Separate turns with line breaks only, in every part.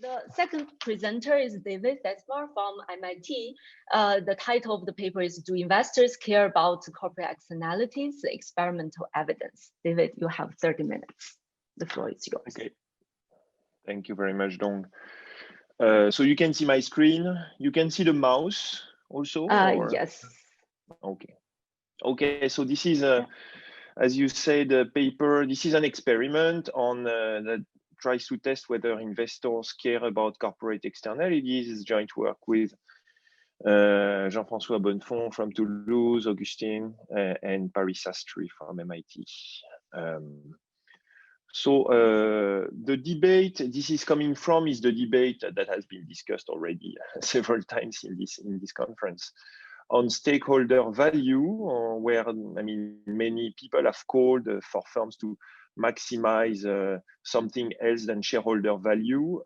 The second presenter is David Desmar from MIT. The title of the paper is Do Investors Care About Corporate Externalities, Experimental Evidence. David, you have 30 minutes. The floor is yours.
Okay. Thank you very much, Dong. So you can see my screen. You can see the mouse also?
Yes.
Okay. Okay, so this is, as you said, a paper. This is an experiment on that tries to test whether investors care about corporate externalities. It's joint work with Jean-François Bonnefond from Toulouse, Augustine, and Paris Sastry from MIT. So the debate this is coming from is the debate that has been discussed already several times in this conference on stakeholder value, where I mean many people have called for firms to maximize something else than shareholder value.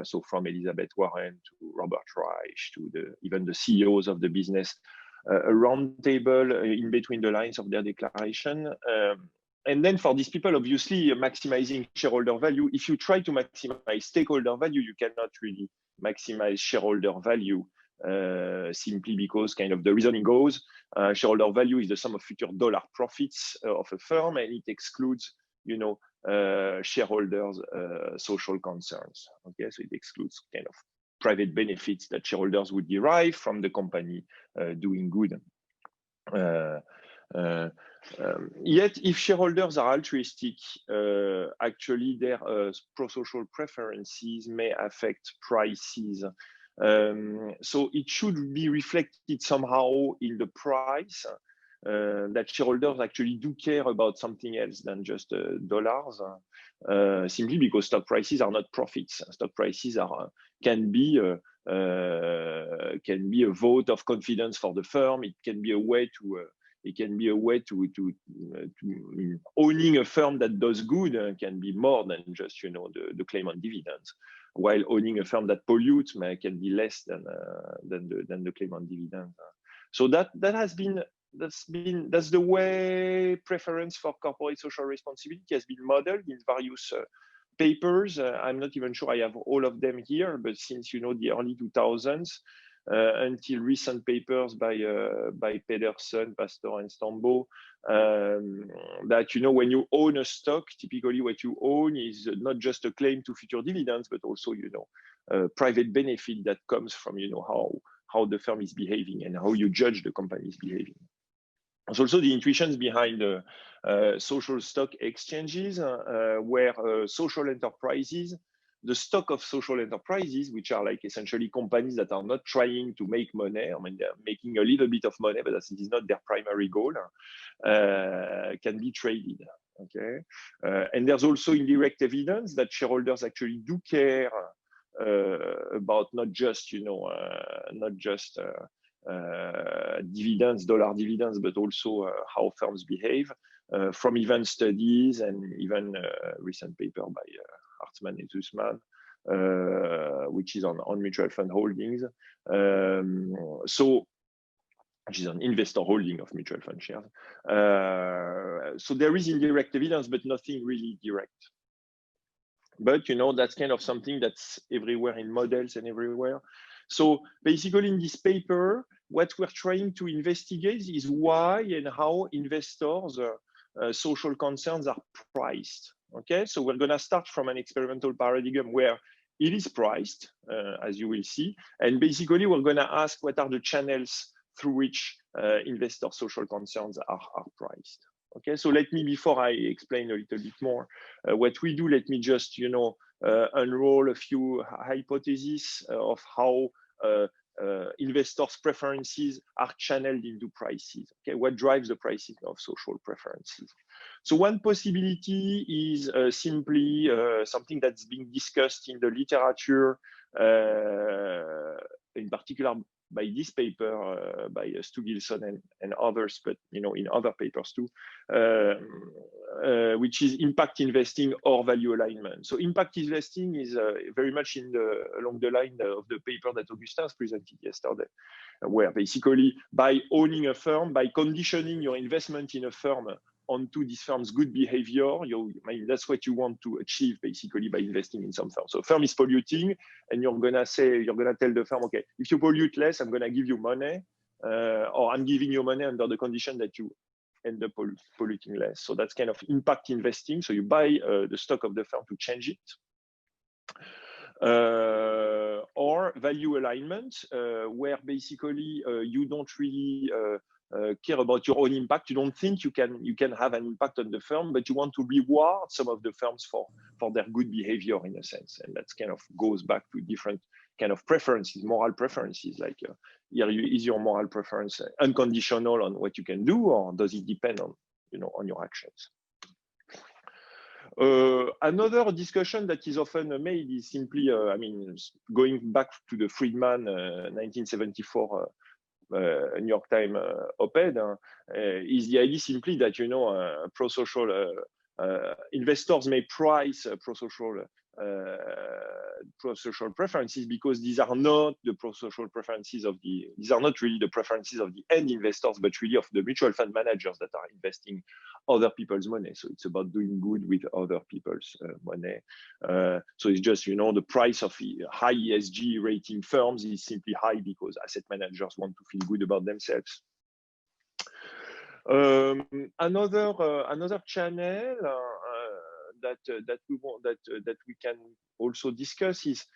So from Elizabeth Warren to Robert Reich to even the CEOs of the business, a round table in between the lines of their declaration. And then for these people, obviously, maximizing shareholder value, if you try to maximize stakeholder value, you cannot really maximize shareholder value simply because kind of the reasoning goes, shareholder value is the sum of future dollar profits of a firm, and it excludes, you know, shareholders' social concerns. Okay, so it excludes kind of private benefits that shareholders would derive from the company doing good. Yet, if shareholders are altruistic, actually their pro-social preferences may affect prices. So it should be reflected somehow in the price that shareholders actually do care about something else than just dollars, simply because stock prices are not profits. Stock prices can be a vote of confidence for the firm. It can be a way to owning a firm that does good can be more than just, you know, the claim on dividends, while owning a firm that pollutes can be less than the claim on dividends. So that's the way preference for corporate social responsibility has been modeled in various papers. I'm not even sure I have all of them here, but since, you know, the early 2000s, until recent papers by Pedersen, Pastor, and Stambo, that, you know, when you own a stock, typically what you own is not just a claim to future dividends, but also, you know, private benefit that comes from, you know, how the firm is behaving and how you judge the company is behaving. There's also the intuitions behind social stock exchanges, where social enterprises, the stock of social enterprises, which are like essentially companies that are not trying to make money, I mean, they're making a little bit of money, but that is not their primary goal, can be traded. Okay, and there's also indirect evidence that shareholders actually do care about not just, you know, dividends, dollar dividends, but also how firms behave, from even studies and even recent paper by Hartman and Zussman, which is on mutual fund holdings. So, which is an investor holding of mutual fund shares. So there is indirect evidence, but nothing really direct. But, you know, that's kind of something that's everywhere in models and everywhere. So basically in this paper, what we're trying to investigate is why and how investors' social concerns are priced. Okay, so we're gonna start from an experimental paradigm where it is priced, as you will see. And basically we're gonna ask what are the channels through which investor social concerns are priced. Okay, so let me, before I explain a little bit more what we do, let me just, you know, unroll a few hypotheses of how investors' preferences are channeled into prices. Okay, what drives the pricing of social preferences? So one possibility is simply something that's being discussed in the literature, in particular by this paper by Stu Gilson and others, but, you know, in other papers too, which is impact investing or value alignment. So impact investing is very much along the line of the paper that Augustin presented yesterday, where basically by owning a firm, by conditioning your investment in a firm onto this firm's good behavior. I mean, that's what you want to achieve basically by investing in some firm. So firm is polluting, and you're gonna tell the firm, okay, if you pollute less, I'm gonna give you money, or I'm giving you money under the condition that you end up polluting less. So that's kind of impact investing. So you buy the stock of the firm to change it. Or value alignment, where basically you don't really care about your own impact. You don't think you can have an impact on the firm, but you want to reward some of the firms for their good behavior in a sense. And that kind of goes back to different kind of preferences, moral preferences. Like is your moral preference unconditional on what you can do, or does it depend on on your actions? Another discussion that is often made is simply, I mean, going back to the Friedman 1974 New York Times op-ed, is the idea simply that pro-social investors may price pro-social preferences because these are not the pro-social preferences of these are not really the preferences of the end investors, but really of the mutual fund managers that are investing other people's money. So it's about doing good with other people's money. So it's just, the price of high ESG rating firms is simply high because asset managers want to feel good about themselves. Another channel that we can also discuss is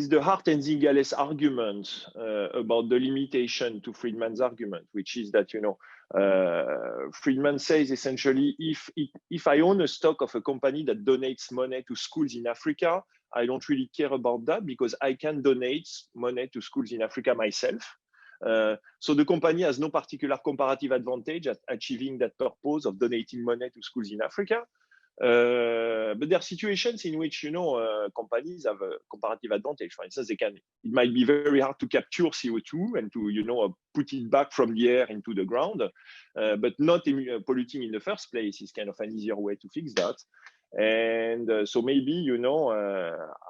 the Hart and Zingales argument about the limitation to Friedman's argument, which is that Friedman says essentially, if I own a stock of a company that donates money to schools in Africa, I don't really care about that because I can donate money to schools in Africa myself. So the company has no particular comparative advantage at achieving that purpose of donating money to schools in Africa. But there are situations in which companies have a comparative advantage. For instance, it might be very hard to capture CO2 and to put it back from the air into the ground, but not polluting in the first place is kind of an easier way to fix that. And so maybe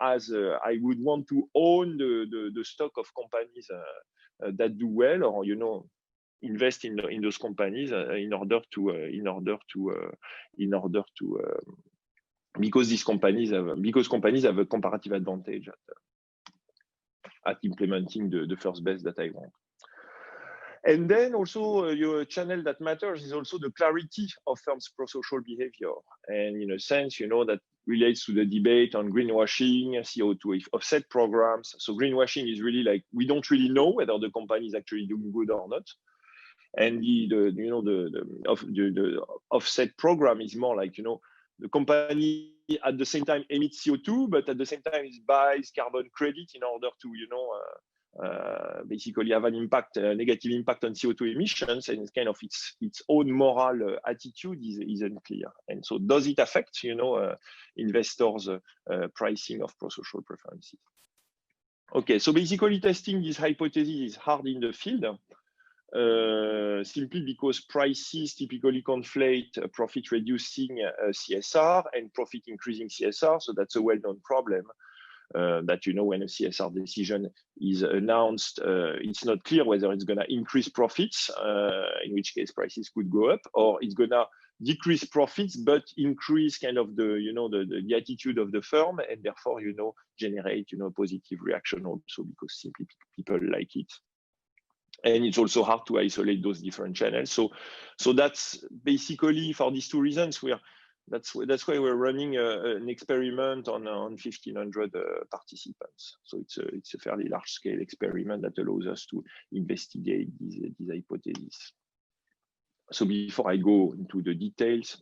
as I would want to own the stock of companies that do well, or invest in those companies because companies have a comparative advantage at implementing the first best that I want. And then also your channel that matters is also the clarity of firms' pro-social behavior. And in a sense, that relates to the debate on greenwashing, CO2 offset programs. So greenwashing is really like, we don't really know whether the company is actually doing good or not. And the offset program is more like, the company at the same time emits CO2, but at the same time it buys carbon credit in order to, basically have an impact, a negative impact on CO2 emissions, and it's kind of its own moral attitude is unclear. And so does it affect, investors' pricing of pro-social preferences? Okay, so basically testing this hypothesis is hard in the field. Simply because prices typically conflate profit reducing CSR and profit increasing CSR. So that's a well-known problem that, when a CSR decision is announced, it's not clear whether it's going to increase profits, in which case prices could go up, or it's going to decrease profits, but increase kind of the attitude of the firm, and therefore, generate, a positive reaction also because simply people like it. And it's also hard to isolate those different channels. So that's basically for these two reasons. That's why we're running an experiment on 1,500 participants. So it's a fairly large scale experiment that allows us to investigate these hypotheses. So before I go into the details,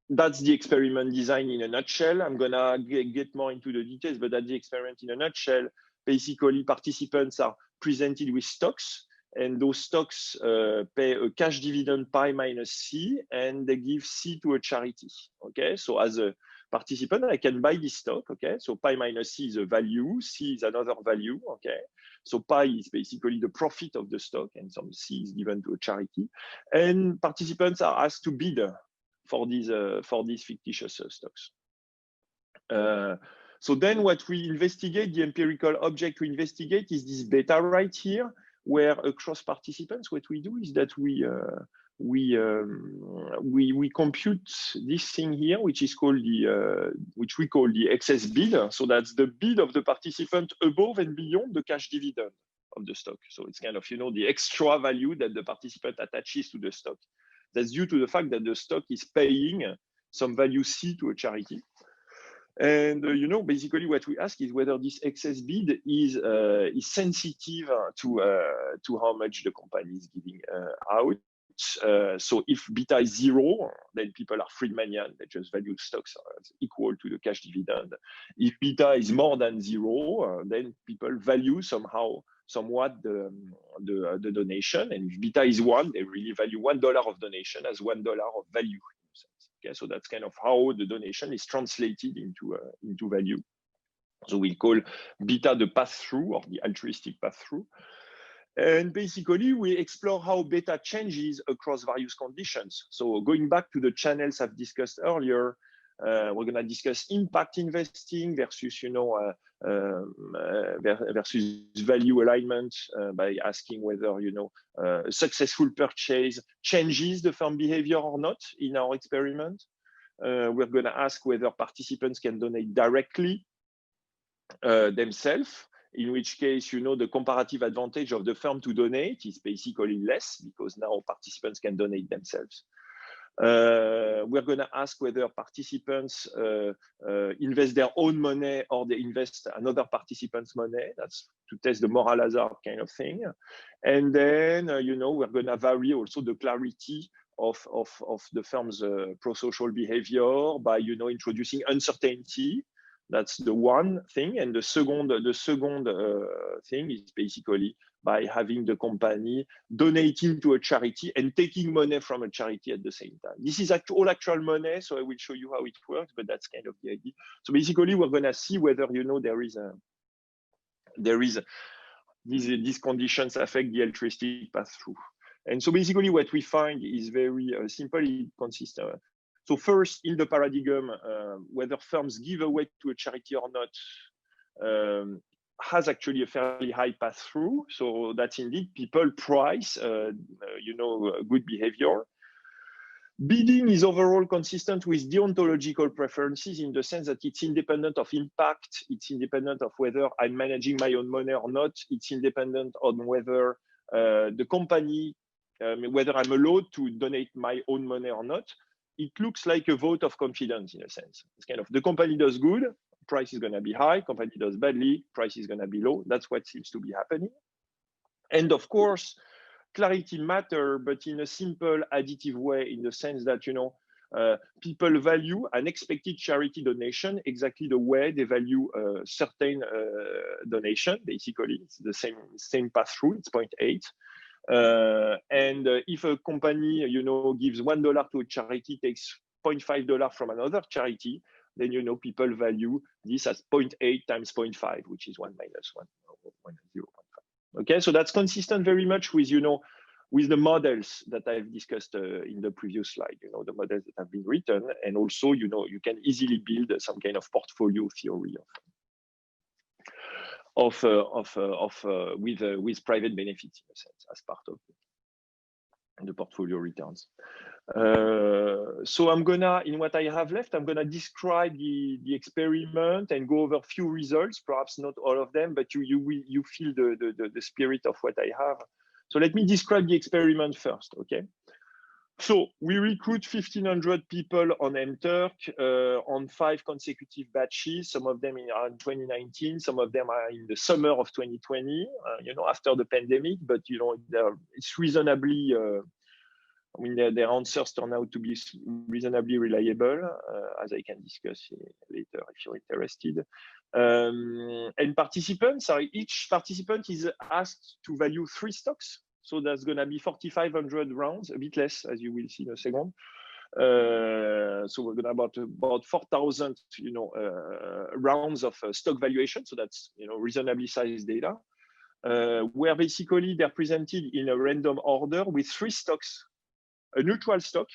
that's the experiment design in a nutshell. I'm gonna get more into the details, but that's the experiment in a nutshell. Basically, participants are presented with stocks, and those stocks pay a cash dividend pi minus C, and they give C to a charity. Okay, so as a participant, I can buy this stock. Okay, so pi minus C is a value, C is another value. Okay, so pi is basically the profit of the stock, and some C is given to a charity. And participants are asked to bid for these fictitious stocks. So then what we investigate, the empirical object we investigate is this beta right here, where across participants, what we do is that we compute this thing here, which is called which we call the excess bid. So that's the bid of the participant above and beyond the cash dividend of the stock. So it's kind of, the extra value that the participant attaches to the stock. That's due to the fact that the stock is paying some value C to a charity. And basically what we ask is whether this excess bid is sensitive to how much the company is giving out. So if beta is 0, then people are Friedmanian. They just value stocks as equal to the cash dividend. If beta is more than 0, then people value somewhat the donation. And if beta is 1, they really value $1 of donation as $1 of value. Okay, so that's kind of how the donation is translated into value. So we call beta the pass-through or the altruistic pass-through. And basically, we explore how beta changes across various conditions. So going back to the channels I've discussed earlier, we're going to discuss impact investing versus, versus value alignment by asking whether, a successful purchase changes the firm behavior or not in our experiment. We're going to ask whether participants can donate directly themselves, in which case, the comparative advantage of the firm to donate is basically less because now participants can donate themselves. We're going to ask whether participants invest their own money or they invest another participant's money. That's to test the moral hazard kind of thing. And then, we're going to vary also the clarity of the firm's pro-social behavior by, introducing uncertainty. That's the one thing. And the second thing is basically by having the company donating to a charity and taking money from a charity at the same time. This is all actual money, so I will show you how it works, but that's kind of the idea. So basically, we're going to see whether, these conditions affect the altruistic pass-through. And so basically what we find is very simple. It consists of, so first, in the paradigm, whether firms give away to a charity or not has actually a fairly high pass-through. So that's indeed people price, good behavior. Bidding is overall consistent with deontological preferences in the sense that it's independent of impact. It's independent of whether I'm managing my own money or not. It's independent on whether the company, whether I'm allowed to donate my own money or not. It looks like a vote of confidence in a sense. It's kind of the company does good, price is going to be high. Company does badly, price is going to be low. That's what seems to be happening. And of course, clarity matter, but in a simple additive way, in the sense that, people value an expected charity donation exactly the way they value a certain donation. Basically, it's the same pass-through. It's 0.8. And if a company, gives $1 to a charity, takes $0.5 from another charity, then, people value this as 0.8 times 0.5, which is 1 minus 1, 0.5. Okay, so that's consistent very much with, with the models that I've discussed in the previous slide, the models that have been written. And also, you can easily build some kind of portfolio theory with private benefits in a sense as part of the portfolio returns. So I'm gonna, in what I have left, I'm gonna describe the experiment and go over a few results, perhaps not all of them, but you feel the spirit of what I have. So let me describe the experiment first, okay? So we recruit 1,500 people on MTurk on 5 consecutive batches. Some of them are in 2019, some of them are in the summer of 2020, after the pandemic. But it's reasonably. Their answers turn out to be reasonably reliable, as I can discuss later if you're interested. And participants, each participant is asked to value 3 stocks. So that's going to be 4,500 rounds, a bit less, as you will see in a second. So we're going to about 4,000, rounds of stock valuation. So that's, reasonably sized data, where basically they're presented in a random order with 3 stocks: a neutral stock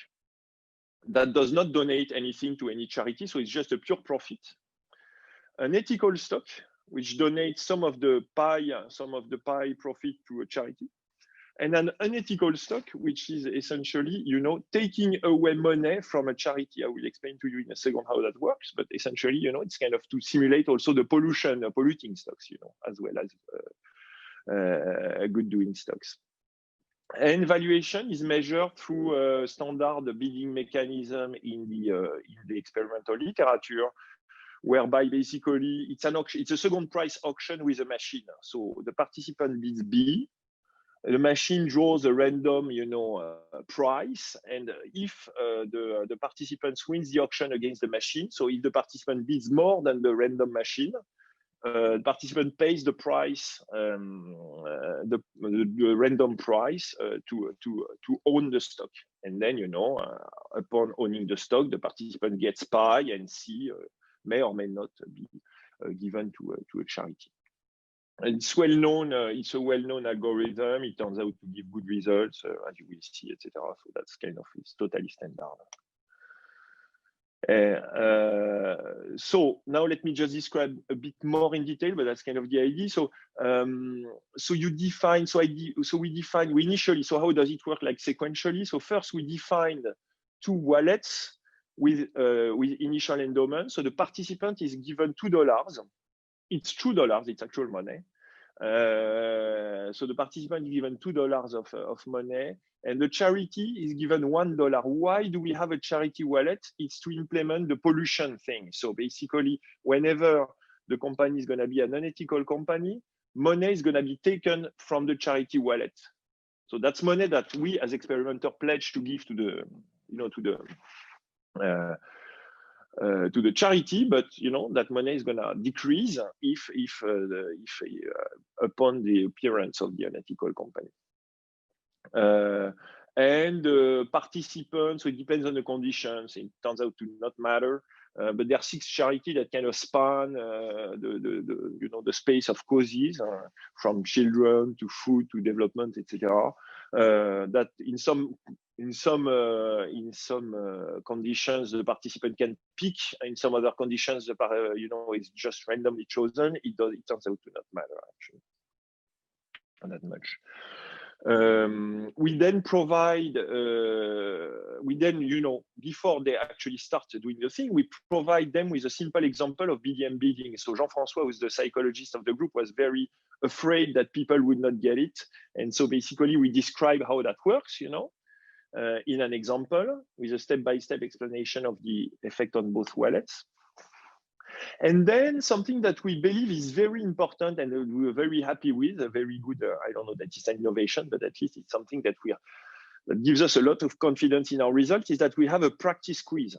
that does not donate anything to any charity, so it's just a pure profit; an ethical stock which donates some of the pie profit to a charity, and an unethical stock, which is essentially, you know, taking away money from a charity. I will explain to you in a second how that works, but essentially, you know, it's kind of to simulate also the polluting stocks, you know, as well as good doing stocks. And valuation is measured through a standard bidding mechanism in the experimental literature, whereby basically it's an auction, it's a second price auction with a machine. So the participant bids B, the machine draws a random, you know, price, and if the participants wins the auction against the machine, so if the participant bids more than the random machine, the participant pays the price, the random price to own the stock, and then, you know, upon owning the stock, the participant gets pie, and C may or may not be given to a charity. It's well known. It's a well-known algorithm. It turns out to give good results, as you will see, etc. So that's kind of, it's totally standard. So now let me just describe a bit more in detail, but that's kind of the idea. So you define. We initially. So how does it work? Like sequentially. So first we defined 2 wallets with initial endowment. So the participant is given $2. It's $2, it's actual money. So the participant is given $2 of money, and the charity is given $1. Why do we have a charity wallet? It's to implement the pollution thing. So basically, whenever the company is going to be an unethical company, money is going to be taken from the charity wallet. So that's money that we as experimenter pledge to give to the, you know, to the charity, but you know that money is going to decrease if upon the appearance of the unethical company. And participants, so it depends on the conditions. It turns out to not matter, but there are 6 charities that kind of span the space of causes, from children to food to development, etc. That in some conditions the participant can pick, in some other conditions it's just randomly chosen. It turns out to not matter actually, not that much. We then provide, before they actually start doing the thing, we provide them with a simple example of BDM bidding. So Jean-François, who's the psychologist of the group, was very afraid that people would not get it. And so basically we describe how that works, you know, in an example with a step-by-step explanation of the effect on both wallets. And then something that we believe is very important and we are very happy with, a very good, I don't know that it's an innovation, but at least it's something that that gives us a lot of confidence in our results, is that we have a practice quiz.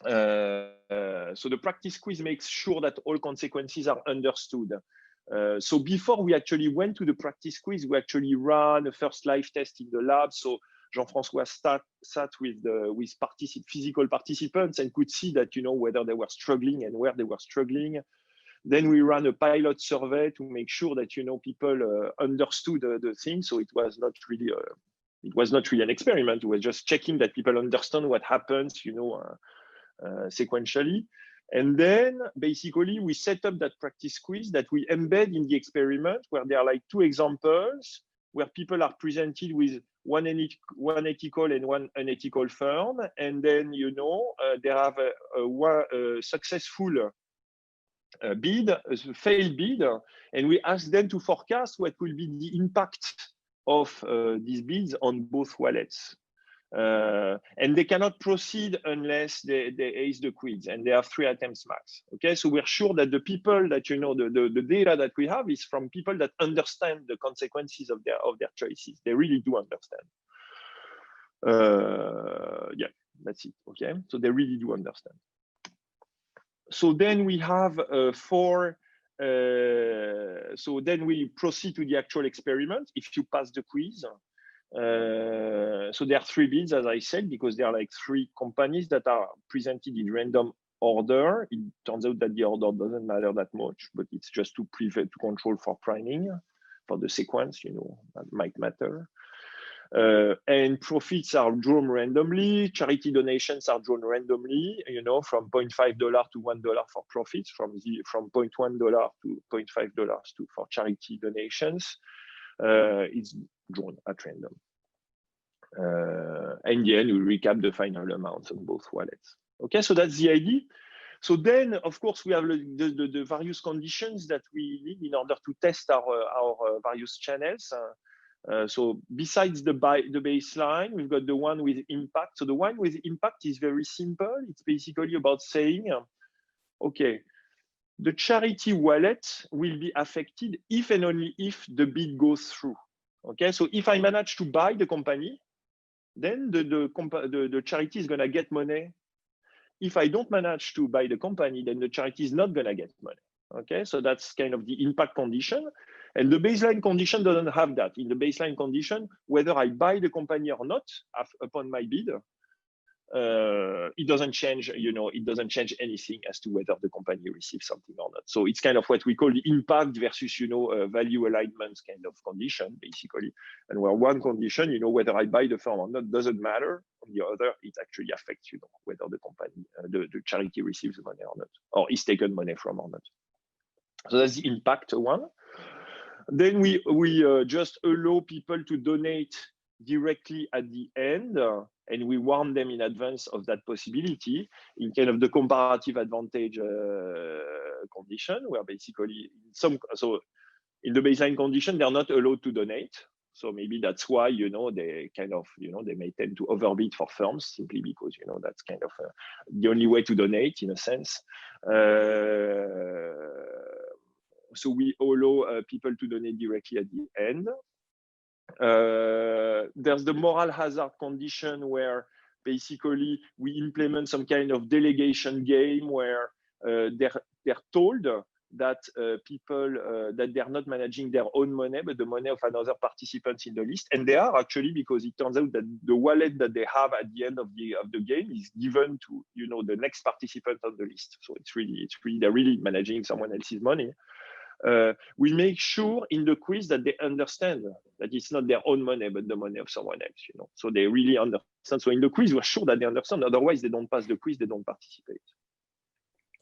So the practice quiz makes sure that all consequences are understood. So before we actually went to the practice quiz, we actually ran a first live test in the lab. So Jean-François sat with physical participants and could see that, you know, whether they were struggling and where they were struggling. Then we ran a pilot survey to make sure that, you know, people understood the thing. So it was not really an experiment. It was just checking that people understand what happens, you know, sequentially. And then basically we set up that practice quiz that we embed in the experiment, where there are like 2 examples where people are presented with one ethical and one unethical firm, and then, you know, they have a successful bid, a failed bid, and we ask them to forecast what will be the impact of these bids on both wallets. And they cannot proceed unless they ace the quiz, and they have 3 attempts max. Okay, so we're sure that the people that, you know, the data that we have is from people that understand the consequences of their choices. They really do understand. Yeah, that's it. Okay, so they really do understand. So then we have 4. So then we proceed to the actual experiment if you pass the quiz. So there are 3 bids, as I said, because there are like 3 companies that are presented in random order. It turns out that the order doesn't matter that much, but it's just to control for priming, for the sequence, you know, that might matter. And profits are drawn randomly. Charity donations are drawn randomly, you know, from $0.5 to $1 for profits, from $0.1 to $0.5 for charity donations. It's drawn at random. And then we recap the final amounts on both wallets. Okay, so that's the idea. So then, of course, we have the various conditions that we need in order to test our various channels. So besides the baseline, we've got the one with impact. So the one with impact is very simple. It's basically about saying, okay, the charity wallet will be affected if and only if the bid goes through. Okay, so if I manage to buy the company, then the charity is going to get money. If I don't manage to buy the company, then the charity is not going to get money. Okay, so that's kind of the impact condition. And the baseline condition doesn't have that. In the baseline condition, whether I buy the company or not upon my bid, it doesn't change, you know, it doesn't change anything as to whether the company receives something or not. So it's kind of what we call the impact versus, you know, value alignment kind of condition, basically. And where one condition, you know, whether I buy the firm or not doesn't matter. On the other, it actually affects, you know, whether the company, the charity receives money or not, or is taken money from or not. So that's the impact one. Then we just allow people to donate directly at the end, and we warn them in advance of that possibility in kind of the comparative advantage condition, where basically so in the baseline condition, they're not allowed to donate. So maybe that's why, you know, they kind of, you know, they may tend to overbid for firms simply because, you know, that's kind of the only way to donate in a sense. So we allow people to donate directly at the end. There's the moral hazard condition where basically we implement some kind of delegation game where they're told that people that they're not managing their own money but the money of another participants in the list, and they are actually, because it turns out that the wallet that they have at the end of the game is given to, you know, the next participant on the list. So it's really they're really managing someone else's money. We make sure in the quiz that they understand that it's not their own money, but the money of someone else, you know. So they really understand. So in the quiz, we're sure that they understand. Otherwise, they don't pass the quiz, they don't participate.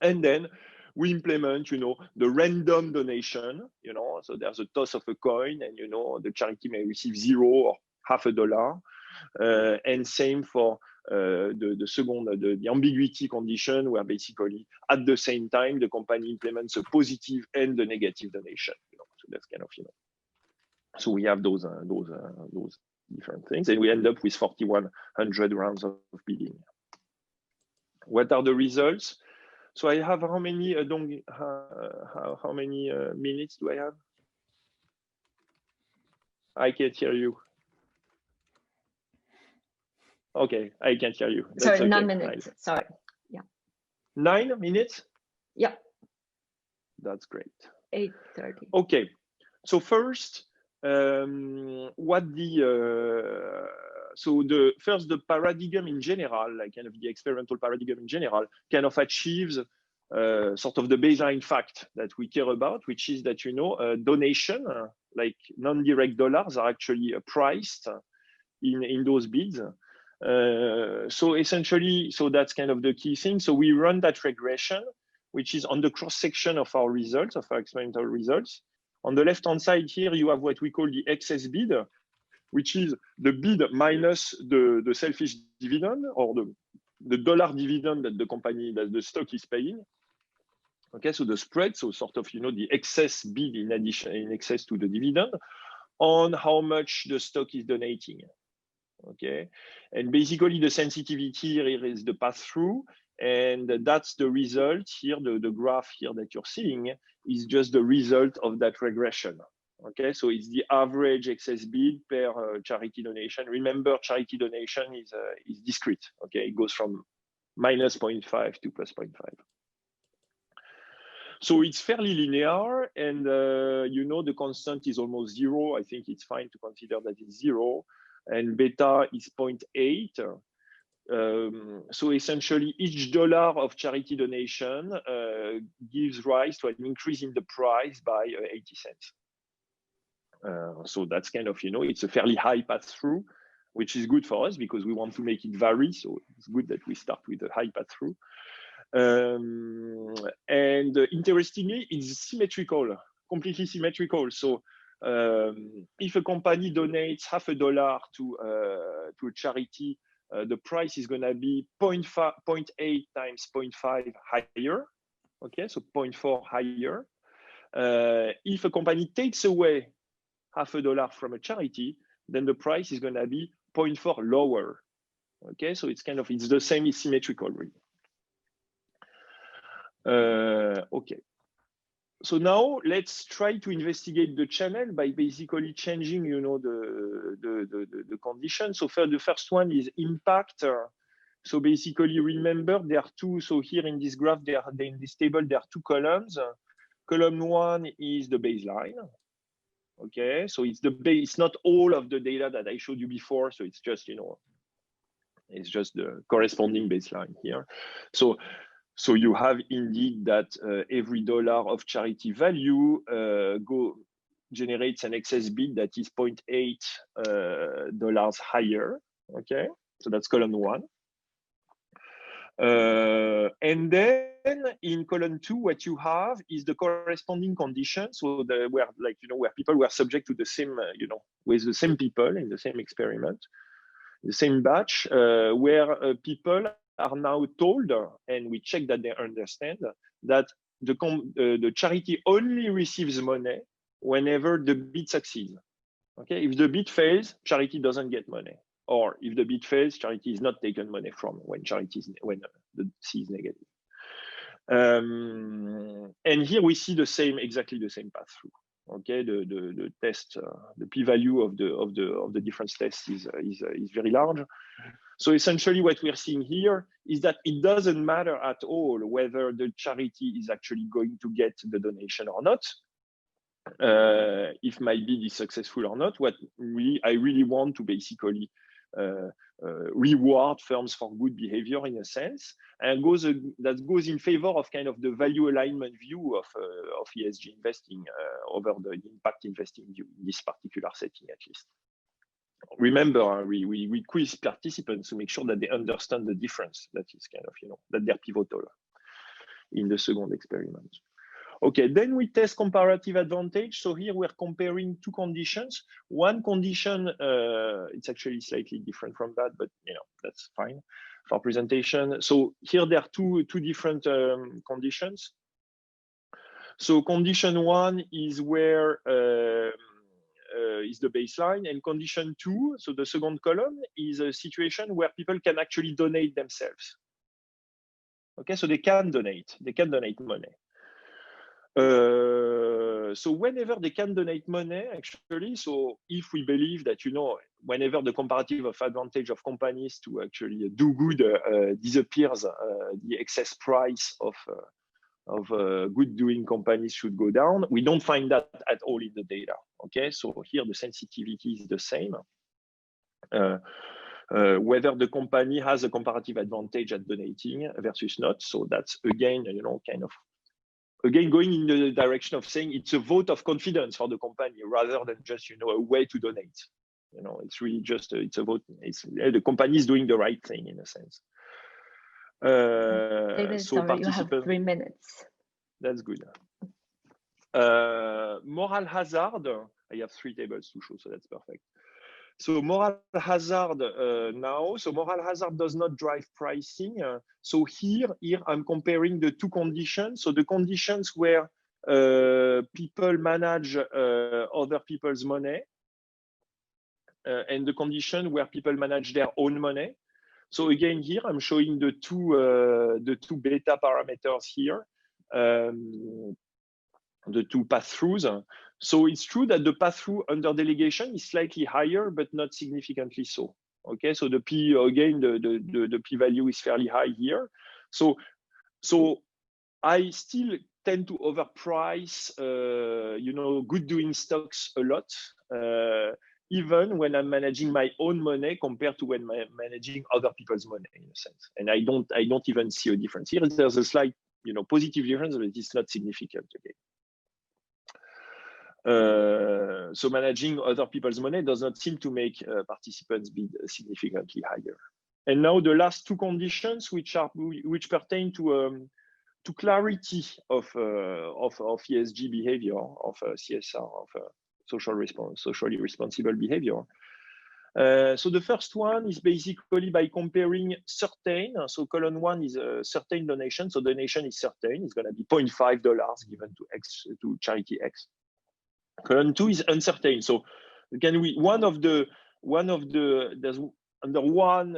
And then we implement, you know, the random donation, you know. So there's a toss of a coin, and, you know, the charity may receive $0 or $0.50. And same for the ambiguity condition, where basically at the same time the company implements a positive and the negative donation. You know, so that's kind of, you know, so we have those different things, and we end up with 4,100 rounds of bidding. What are the results? So I have how many? How many minutes do I have? I can't hear you. Okay, I can't hear you. That's
sorry,
okay.
9 minutes. Sorry. Yeah.
9 minutes?
Yeah.
That's great.
8:30.
Okay. So first, what the paradigm in general, like kind of the experimental paradigm in general, kind of achieves sort of the baseline fact that we care about, which is that, you know, donation, like non-direct dollars, are actually priced in those bids. So essentially, so that's kind of the key thing. So we run that regression, which is on the cross-section of our results, of our experimental results. On the left-hand side here, you have what we call the excess bid, which is the bid minus the selfish dividend, or the dollar dividend that the stock is paying. Okay, so the spread, so sort of, you know, the excess bid in excess to the dividend on how much the stock is donating. Okay, and basically the sensitivity here is the pass-through, and that's the result here. The graph here that you're seeing is just the result of that regression. Okay, so it's the average excess bid per charity donation. Remember, charity donation is discrete. Okay, it goes from minus 0.5 to plus 0.5. So it's fairly linear, and you know, the constant is almost 0. I think it's fine to consider that it's 0. And beta is 0.8. So essentially, each dollar of charity donation gives rise to an increase in the price by 80 cents. So that's kind of, it's a fairly high pass-through, which is good for us because we want to make it vary. So it's good that we start with a high pass-through. And interestingly, it's symmetrical, completely symmetrical. So if a company donates $50 to a charity, the price is going to be 0.8 times 0.5 higher. Okay, so 0.4 higher. If a company takes away $50 from a charity, then the price is going to be 0.4 lower. Okay, so it's kind of, it's the same, it's symmetrical really. Okay. So now let's try to investigate the channel by basically changing, the conditions. So the first one is impact. So basically, remember there are two. So here in this graph, in this table, there are two columns. Column one is the baseline. Okay, so it's the base. It's not all of the data that I showed you before. So it's just, it's just the corresponding baseline here. So you have indeed that every dollar of charity value generates an excess bid that is $0.8 dollars higher. Okay, so that's column one. And then in column two, what you have is the corresponding conditions. So where people were subject to the same, with the same people in the same experiment, the same batch, where people are now told, and we check that they understand, that the charity only receives money whenever the bid succeeds. Okay, if the bid fails, charity doesn't get money. Or if the bid fails, charity is not taken money from when the C is negative. And here we see exactly the same path through. Okay, the test, the p-value of the different tests is very large. So essentially, what we're seeing here is that it doesn't matter at all whether the charity is actually going to get the donation or not. If my bid is successful or not, I really want to basically reward firms for good behavior in a sense, and that goes in favor of kind of the value alignment view of ESG investing over the impact investing view in this particular setting, at least. Remember, we quiz participants to make sure that they understand the difference. That is kind of, that they're pivotal in the second experiment. Okay, then we test comparative advantage. So here we're comparing two conditions. One condition, it's actually slightly different from that, but that's fine for presentation. So here there are two different conditions. So condition one is where is the baseline, and condition two, so the second column, is a situation where people can actually donate themselves. Okay, so they can donate money. So whenever they can donate money, actually, so if we believe that, whenever the comparative advantage of companies to actually do good disappears, the excess price of good doing companies should go down. We don't find that at all in the data. Okay, so here the sensitivity is the same. Whether the company has a comparative advantage at donating versus not. So that's again, kind of, going in the direction of saying it's a vote of confidence for the company rather than just, a way to donate. It's really just, it's a vote. The company is doing the right thing in a sense.
David,
so
sorry, you have 3 minutes.
That's good. Moral hazard, I have 3 tables to show, so that's perfect. So moral hazard now, so moral hazard does not drive pricing. So here I'm comparing the two conditions. So the conditions where people manage other people's money and the condition where people manage their own money. So again, here I'm showing the two beta parameters here, the two pass-throughs. So it's true that the pass-through under delegation is slightly higher, but not significantly so. Okay, so the P again, the p-value is fairly high here. So I still tend to overprice, good doing stocks a lot, even when I'm managing my own money compared to when I'm managing other people's money, in a sense. And I don't even see a difference here. There's a slight, positive difference, but it's not significant again. So managing other people's money does not seem to make participants bid significantly higher. And now the last two conditions, which pertain to clarity of ESG behavior, of CSR, of socially responsible behavior. So the first one is basically by comparing certain. So column 1 is a certain donation. So donation is certain. It's going to be $0.5 given to charity X. Column 2 is uncertain. So can we there's under one.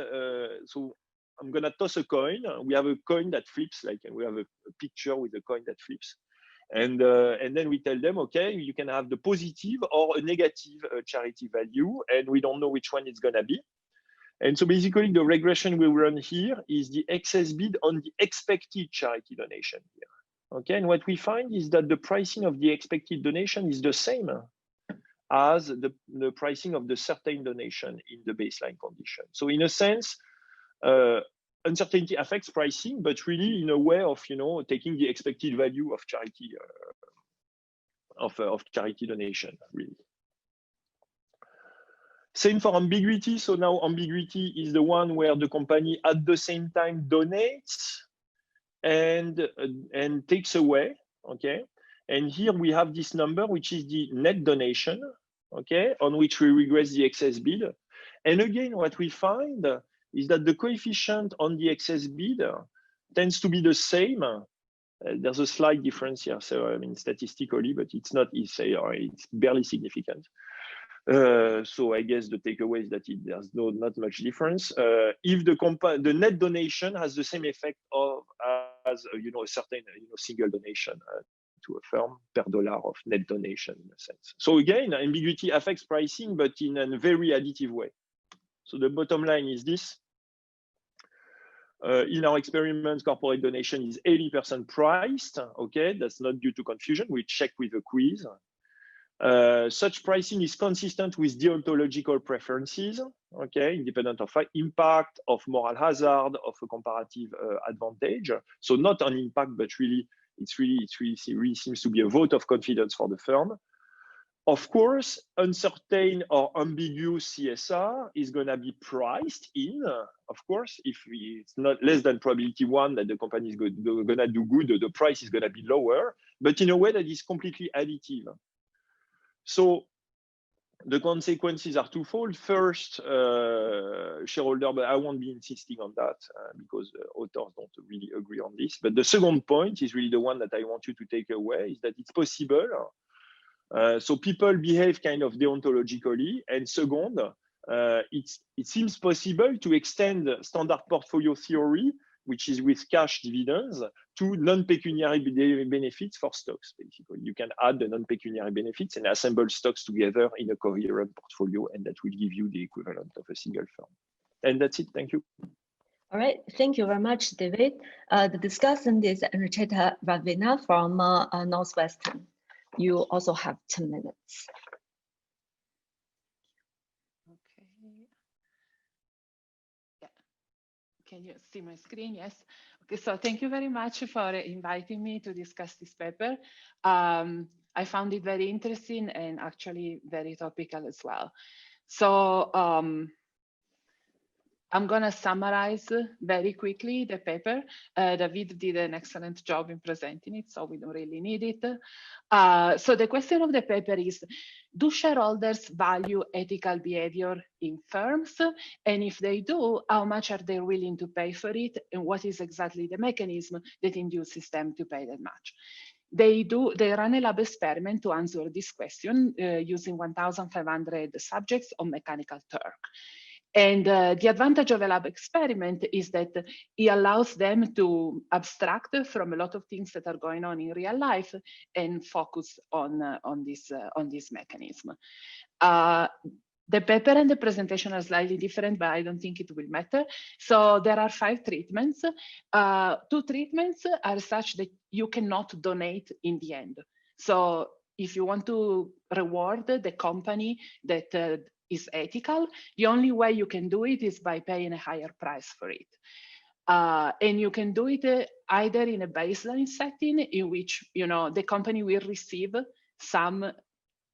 So I'm going to toss a coin. We have a coin that flips, like we have a picture with a coin that flips. And then we tell them, okay, you can have the positive or a negative charity value, and we don't know which one it's going to be. And so basically the regression we run here is the excess bid on the expected charity donation here. Okay, and what we find is that the pricing of the expected donation is the same as the pricing of the certain donation in the baseline condition. So in a sense, uncertainty affects pricing, but really in a way of taking the expected value of charity of charity donation, really. Same for ambiguity. So now ambiguity is the one where the company at the same time donates and takes away. Okay, and here we have this number, which is the net donation. Okay, on which we regress the excess bid. And again, what we find is that the coefficient on the excess bid tends to be the same. There's a slight difference here, so I mean statistically, but it's barely significant. So I guess the takeaway is that there's not much difference. If the net donation has the same effect as a certain single donation to a firm per dollar of net donation in a sense. So again, ambiguity affects pricing, but in a very additive way. So the bottom line is this. In our experiments, corporate donation is 80% priced. Okay, that's not due to confusion. We check with a quiz. Such pricing is consistent with deontological preferences. Okay, independent of impact, of moral hazard, of a comparative advantage. So not on impact, but really, it really seems to be a vote of confidence for the firm. Of course, uncertain or ambiguous CSR is going to be priced in, of course, if it's not less than probability 1 that the company is going to do good, the price is going to be lower, but in a way that is completely additive. So the consequences are twofold. First, shareholder, but I won't be insisting on that because the authors don't really agree on this. But the second point is really the one that I want you to take away, is that it's possible. So people behave kind of deontologically, and second, it seems possible to extend standard portfolio theory, which is with cash dividends, to non-pecuniary benefits for stocks. Basically, you can add the non-pecuniary benefits and assemble stocks together in a coherent portfolio, and that will give you the equivalent of a single firm. And that's it. Thank you.
All right, thank you very much, David. The discussant is Enrichetta Ravina from Northwestern. You also have 10 minutes.
Okay. Yeah. Can you see my screen? Yes. Okay, so thank you very much for inviting me to discuss this paper. I found it very interesting and actually very topical as well. So I'm going to summarize very quickly the paper. David did an excellent job in presenting it, so we don't really need it. So the question of the paper is, do shareholders value ethical behavior in firms? And if they do, how much are they willing to pay for it? And what is exactly the mechanism that induces them to pay that much? They run a lab experiment to answer this question using 1,500 subjects on Mechanical Turk. And the advantage of a lab experiment is that it allows them to abstract from a lot of things that are going on in real life and focus on this mechanism. The paper and the presentation are slightly different, but I don't think it will matter. So there are 5 treatments. 2 treatments are such that you cannot donate in the end. So if you want to reward the company that is ethical, the only way you can do it is by paying a higher price for it. And you can do it either in a baseline setting in which the company will receive some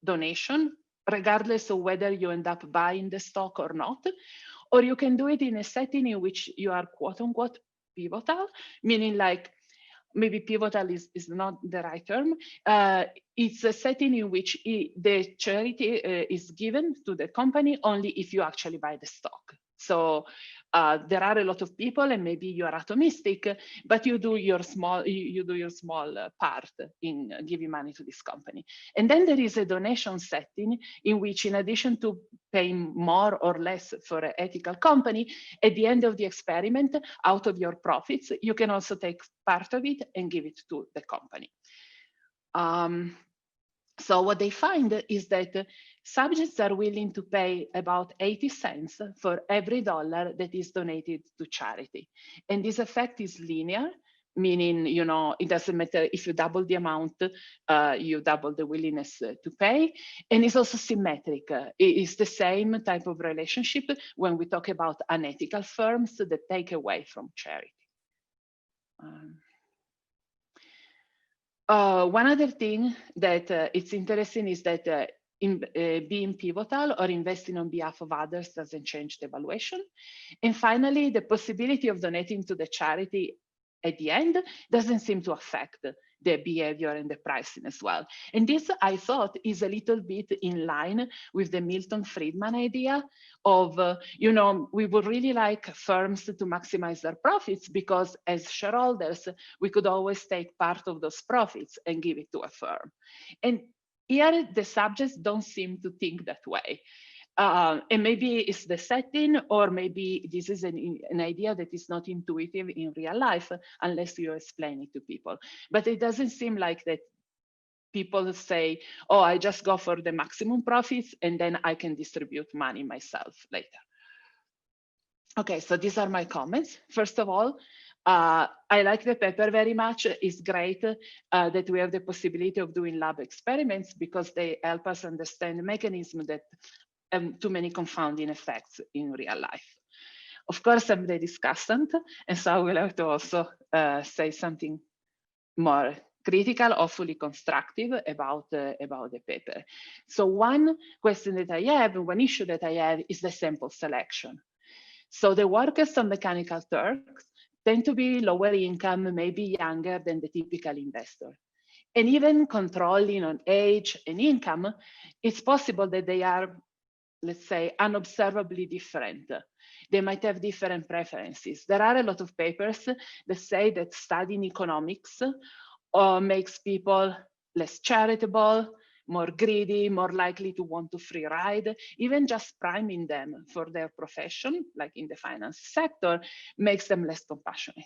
donation, regardless of whether you end up buying the stock or not, or you can do it in a setting in which you are quote unquote pivotal, meaning like, maybe pivotal is not the right term. It's a setting in which the charity is given to the company only if you actually buy the stock. So there are a lot of people, and maybe you are atomistic, but you do your small part in giving money to this company. And then there is a donation setting in which, in addition to paying more or less for an ethical company, at the end of the experiment, out of your profits, you can also take part of it and give it to the company. So what they find is that subjects are willing to pay about 80 cents for every dollar that is donated to charity. And this effect is linear, meaning, you know, it doesn't matter if you double the amount, you double the willingness to pay. And it's also symmetric. It's the same type of relationship when we talk about unethical firms that take away from charity. One other thing that it's interesting is that being pivotal or investing on behalf of others doesn't change the valuation. And finally, the possibility of donating to the charity at the end doesn't seem to affect the behavior and the pricing as well. And this, I thought, is a little bit in line with the Milton Friedman idea of, you know, we would really like firms to maximize their profits because as shareholders, we could always take part of those profits and give it to a firm. And here, the subjects don't seem to think that way. And maybe it's the setting, or maybe this is an idea that is not intuitive in real life unless you explain it to people. But it doesn't seem like that people say, oh, I just go for the maximum profits and then I can distribute money myself later. Okay, so these are my comments. First of all, I like the paper very much. It's great that we have the possibility of doing lab experiments because they help us understand the mechanism that too many confounding effects in real life. Of course, I'm the discussant, and so I will have to also say something more critical, hopefully constructive about the paper. So one question that I have, one issue that I have is the sample selection. So the workers on Mechanical Turks tend to be lower income, maybe younger than the typical investor. And even controlling on age and income, it's possible that they are, let's say, unobservably different. They might have different preferences. There are a lot of papers that say that studying economics makes people less charitable, more greedy, more likely to want to free ride. Even just priming them for their profession, like in the finance sector, makes them less compassionate.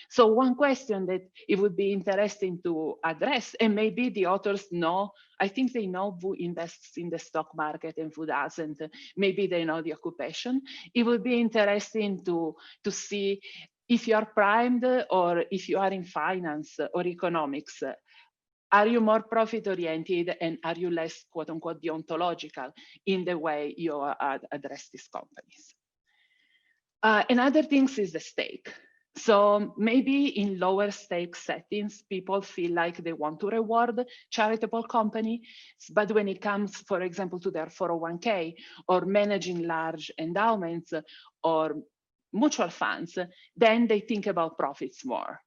So one question that it would be interesting to address, and maybe the authors know, I think they know who invests in the stock market and who doesn't. Maybe they know the occupation. It would be interesting to see if you are primed or if you are in finance or economics. Are you more profit-oriented and are you less, quote unquote, deontological in the way you address these companies? Another thing is the stake. So maybe in lower stake settings, people feel like they want to reward charitable companies, but when it comes, for example, to their 401k or managing large endowments or mutual funds, then they think about profits more.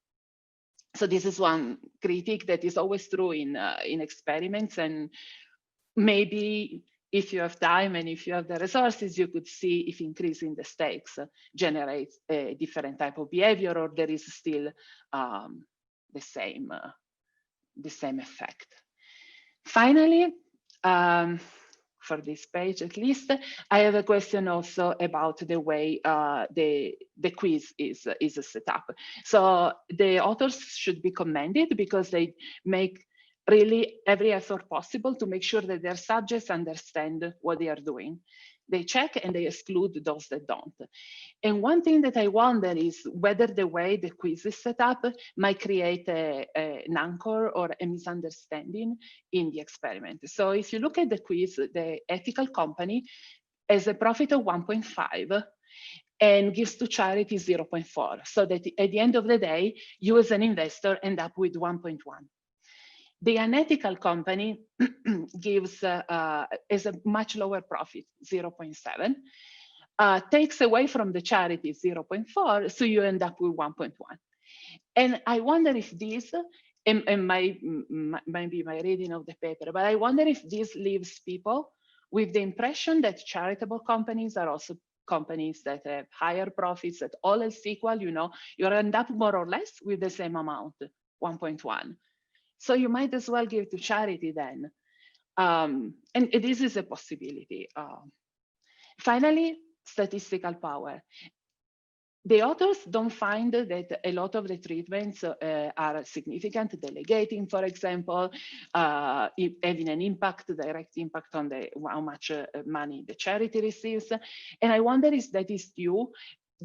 So this is one critique that is always true in experiments, and maybe if you have time and if you have the resources, you could see if increasing the stakes generates a different type of behavior, or there is still the same effect. Finally, for this page at least, I have a question also about the way the quiz is set up. So the authors should be commended because they make really every effort possible to make sure that their subjects understand what they are doing. They check and they exclude those that don't. And one thing that I wonder is whether the way the quiz is set up might create an anchor or a misunderstanding in the experiment. So if you look at the quiz, the ethical company has a profit of 1.5 and gives to charity 0.4. So that at the end of the day, you as an investor end up with 1.1. The unethical company gives is a much lower profit, 0.7, takes away from the charity 0.4, so you end up with 1.1. And I wonder if this, and maybe my reading of the paper, but I wonder if this leaves people with the impression that charitable companies are also companies that have higher profits, that all else equal, you know, you end up more or less with the same amount, 1.1. So you might as well give to charity then. And this is a possibility. Finally, statistical power. The authors don't find that a lot of the treatments are significant, delegating, for example, having an impact, direct impact on how much money the charity receives. And I wonder if that is due.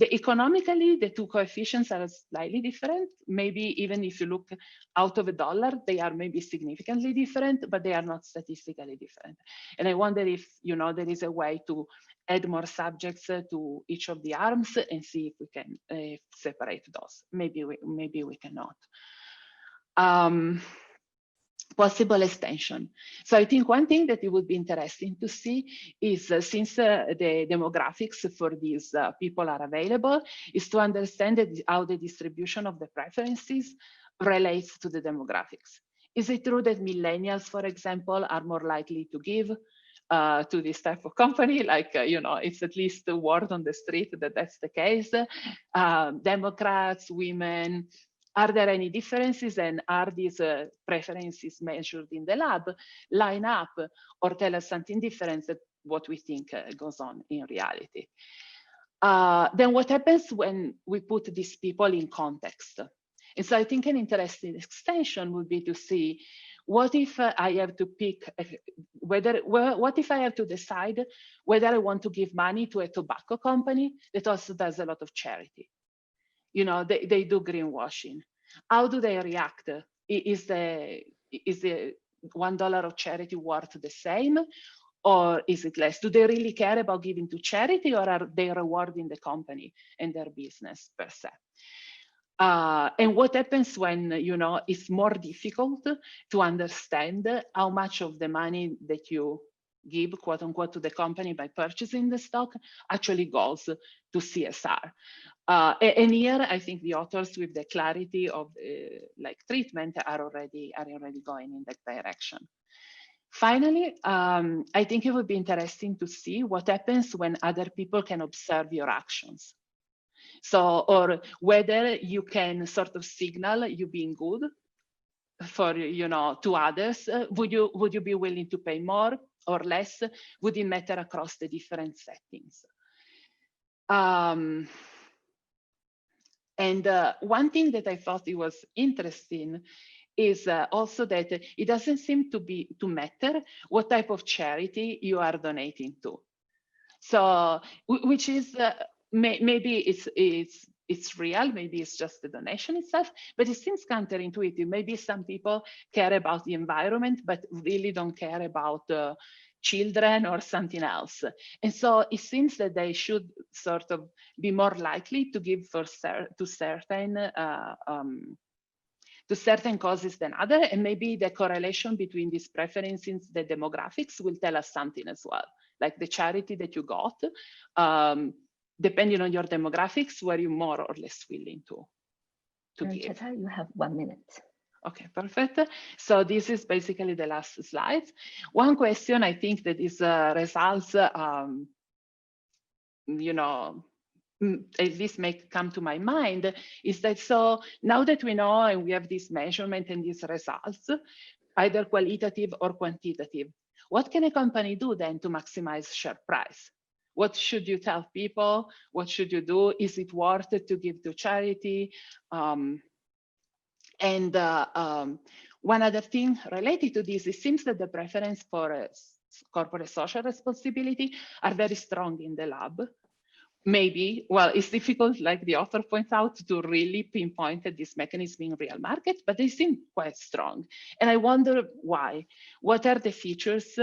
Economically, the two coefficients are slightly different. Maybe even if you look out of a dollar, they are maybe significantly different, but they are not statistically different. And I wonder if, you know, there is a way to add more subjects to each of the arms and see if we can separate those. Maybe we cannot. Possible extension. So I think one thing that it would be interesting to see is since the demographics for these people are available, is to understand how the distribution of the preferences relates to the demographics. Is it true that millennials, for example, are more likely to give to this type of company? Like, you know, it's at least the word on the street that that's the case. Democrats, women, are there any differences, and are these preferences measured in the lab, line up, or tell us something different than what we think goes on in reality? Then what happens when we put these people in context? And so I think an interesting extension would be to see, what if I have to pick what if I have to decide whether I want to give money to a tobacco company that also does a lot of charity? You know, they do greenwashing. How do they react? Is the $1 of charity worth the same, or is it less? Do they really care about giving to charity, or are they rewarding the company and their business per se? And what happens when, you know, it's more difficult to understand how much of the money that you give, quote unquote, to the company by purchasing the stock actually goes to CSR. And here, I think the authors, with the clarity of like treatment, are already going in that direction. Finally, I think it would be interesting to see what happens when other people can observe your actions. So, or whether you can sort of signal you being good for, you know, to others. Would you be willing to pay more or less? Would it matter across the different settings? And one thing that I thought it was interesting is also that it doesn't seem to matter what type of charity you are donating to. So, which is maybe it's real, maybe it's just the donation itself, but it seems counterintuitive. Maybe some people care about the environment, but really don't care about children or something else. And so it seems that they should sort of be more likely to give to certain causes than other. And maybe the correlation between these preferences, the demographics, will tell us something as well. Like the charity that you got, depending on your demographics, were you more or less willing to give?
Cheta, you have 1 minute.
Okay, perfect. So this is basically the last slide. One question I think that is results, you know, at least may come to my mind, is that so now that we know and we have this measurement and these results, either qualitative or quantitative, what can a company do then to maximize share price? What should you tell people? What should you do? Is it worth it to give to charity? And one other thing related to this, it seems that the preference for corporate social responsibility are very strong in the lab. Maybe, well, it's difficult, like the author points out, to really pinpoint this mechanism in real market, but they seem quite strong. And I wonder why. What are the features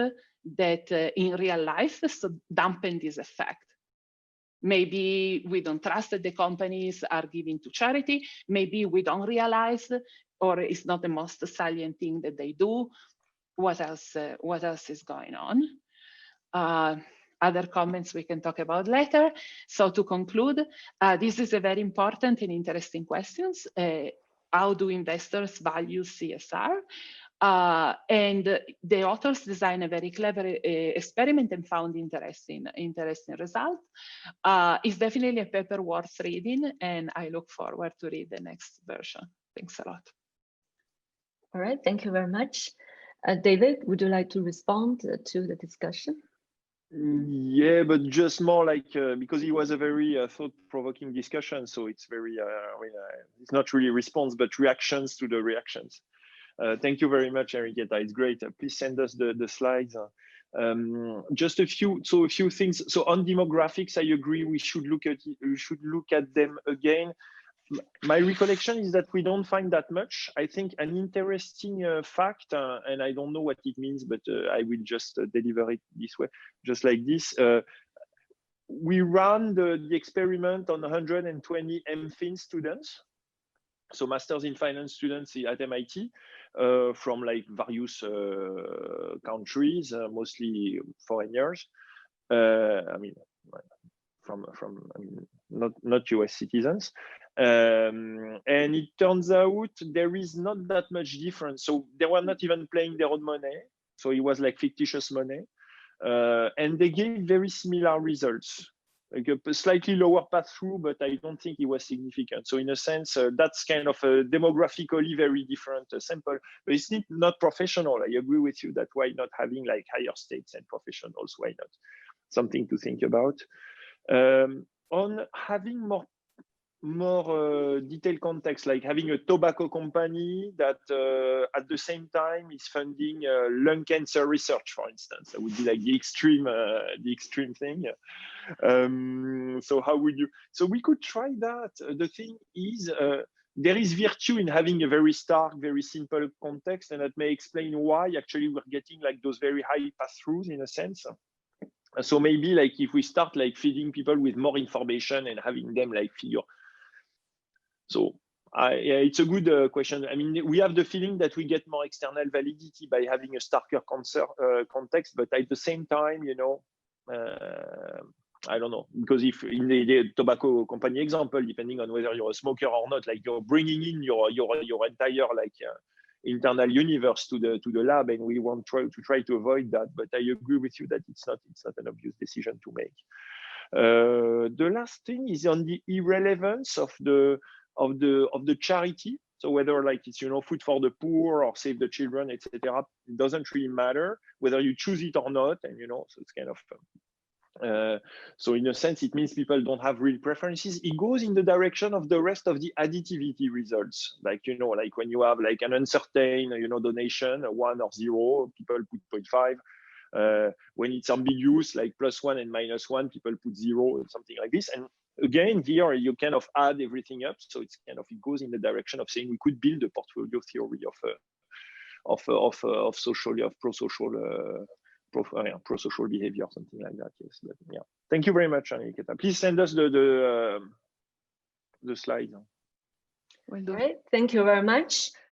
that in real life so dampen this effect? Maybe we don't trust that the companies are giving to charity. Maybe we don't realize or is not the most salient thing that they do. What else is going on? Other comments we can talk about later. So to conclude, this is a very important and interesting questions. How do investors value CSR? And the authors designed a very clever experiment and found interesting result. It's definitely a paper worth reading, and I look forward to read the next version. Thanks a lot.
All right, thank you very much. David, would you like to respond to the discussion?
Yeah, but just more like because it was a very thought-provoking discussion, so it's very it's not really response but reactions to the reactions. Thank you very much, Enriqueta. It's great. Please send us the slides. Just a few things. So on demographics, I agree. We should look at them again. My recollection is that we don't find that much. I think an interesting fact, and I don't know what it means, but I will just deliver it this way, just like this. We ran the experiment on 120 MFin students, so Masters in Finance students at MIT, from like various countries, mostly foreigners. I mean, from I mean, not US citizens. And it turns out there is not that much difference. So they were not even playing their own money. So it was like fictitious money. And they gave very similar results, like a slightly lower pass-through, but I don't think it was significant. So in a sense, that's kind of a demographically very different sample, but it's not professional. I agree with you that why not having like higher stakes and professionals, why not? Something to think about. On having more detailed context, like having a tobacco company that at the same time is funding lung cancer research, for instance. That would be like the extreme thing. So how would you? So we could try that. The thing is, there is virtue in having a very stark, very simple context, and that may explain why actually we're getting like those very high pass-throughs in a sense. So maybe like if we start like feeding people with more information and having them like figure. So yeah, it's a good question. I mean, we have the feeling that we get more external validity by having a starker context, but at the same time, you know, I don't know, because if in the tobacco company example, depending on whether you're a smoker or not, like you're bringing in your entire like internal universe to the lab, and we want to try to avoid that. But I agree with you that it's not an obvious decision to make. The last thing is on the irrelevance of the charity. So whether like it's, you know, food for the poor or save the children, etc., it doesn't really matter whether you choose it or not. And you know, so it's kind of so in a sense, it means people don't have real preferences. It goes in the direction of the rest of the additivity results. Like, you know, like when you have like an uncertain, you know, donation, 1 or 0, people put 0.5. When it's ambiguous, like +1 and -1, people put 0, something like this. And again, here you kind of add everything up. So it's kind of, it goes in the direction of saying we could build a portfolio theory of pro-social behavior, something like that. Yes, but yeah. Thank you very much, Enriqueta. Please send us the slide.
All right, thank you very much.